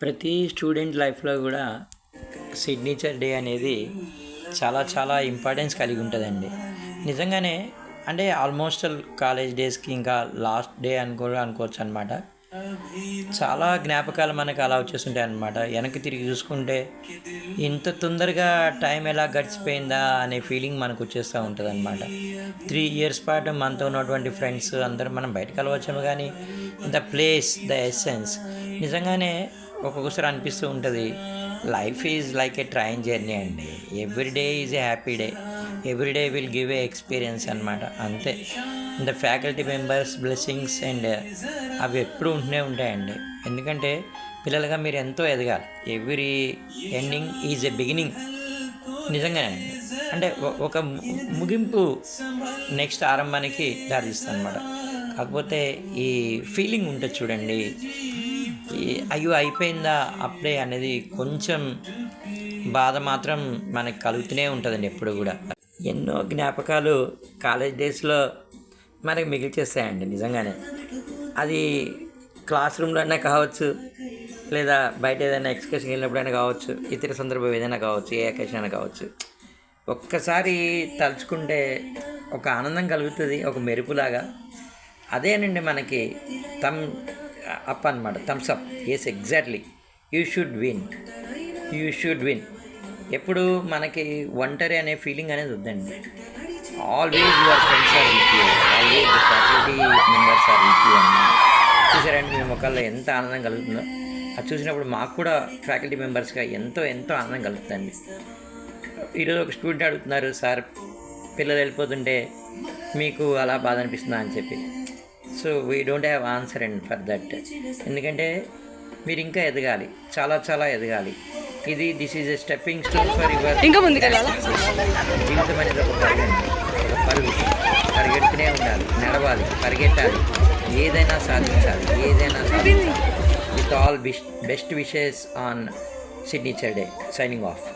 ప్రతి స్టూడెంట్ లైఫ్లో కూడా సిగ్నేచర్ డే అనేది చాలా చాలా ఇంపార్టెన్స్ కలిగి ఉంటుందండి. నిజంగానే అంటే ఆల్మోస్ట్ కాలేజ్ డేస్కి ఇంకా లాస్ట్ డే అనుకోవచ్చు అనమాట. చాలా జ్ఞాపకాలు మనకు అలా వచ్చేస్తుంటాయి అన్నమాట. వెనక్కి తిరిగి చూసుకుంటే ఇంత తొందరగా టైం ఎలా గడిచిపోయిందా అనే ఫీలింగ్ మనకు వచ్చేస్తూ ఉంటుంది అనమాట. 3 years పాటు మనతో ఉన్నటువంటి ఫ్రెండ్స్ అందరూ మనం బయట కలవచ్చాము, కానీ ద ప్లేస్, ద ఎసెన్స్ నిజంగానే ఒక్కొక్కసారి అనిపిస్తూ ఉంటుంది. Life is like a train journey అండి. Every day is a happy day, every day will give a experience అనమాట. అంతే. The faculty members blessings and అవి ఎప్పుడూ ఉంటూనే ఉంటాయండి. ఎందుకంటే పిల్లలుగా మీరు ఎంతో ఎదగాలి. Every ending is a beginning. నిజంగానే అండి. అంటే ఒక ముగింపు నెక్స్ట్ ఆరంభానికి దారిస్తుంది అనమాట. కాకపోతే ఈ ఫీలింగ్ ఉంటుంది చూడండి, అయ్యో అయిపోయిందా అప్పుడే అనేది కొంచెం బాధ మాత్రం మనకు కలుగుతూనే ఉంటుందండి ఎప్పుడు కూడా. ఎన్నో జ్ఞాపకాలు కాలేజ్ డేస్లో మనకి మిగిల్చేస్తాయండి నిజంగానే. అది క్లాస్ రూమ్లో అయినా కావచ్చు, లేదా బయట ఏదైనా ఎక్స్కర్షన్కి వెళ్ళినప్పుడైనా కావచ్చు, ఇతర సందర్భం ఏదైనా కావచ్చు, ఏ అకేషన్ అయినా కావచ్చు. ఒక్కసారి తలుచుకుంటే ఒక ఆనందం కలుగుతుంది, ఒక మెరుపులాగా. అదేనండి మనకి అప్ అనమాట, thumbs up. Yes, exactly. You should win. ఎప్పుడు మనకి ఒంటరి అనే ఫీలింగ్ అనేది వద్దండి. Always your friends are with you, always the faculty members are with you అన్నమాట. చూసారండి మీ ముఖాల్లో ఎంత ఆనందం కలుగుతుందో. అది చూసినప్పుడు మాకు కూడా ఫ్యాకల్టీ మెంబర్స్గా ఎంతో ఆనందం కలుగుతుందండి. ఈరోజు ఒక స్టూడెంట్ అడుగుతున్నారు, సార్ పిల్లలు వెళ్ళిపోతుంటే మీకు అలా బాధ అనిపిస్తుందా అని చెప్పి. So we don't have answer and for that. ఎందుకంటే మీరు ఇంకా ఎదగాలి, చాలా ఎదగాలి. This is a stepping stone for your ఇంకా ముందుకెళ్ళాలి. జీవితం అనేది ఒక పరుగు. పరిగెడుతూనే ఉండాలి, నడవాలి, పరిగెట్టాలి, ఏదైనా సాధించాలి. With all best wishes on signature day. Signing off.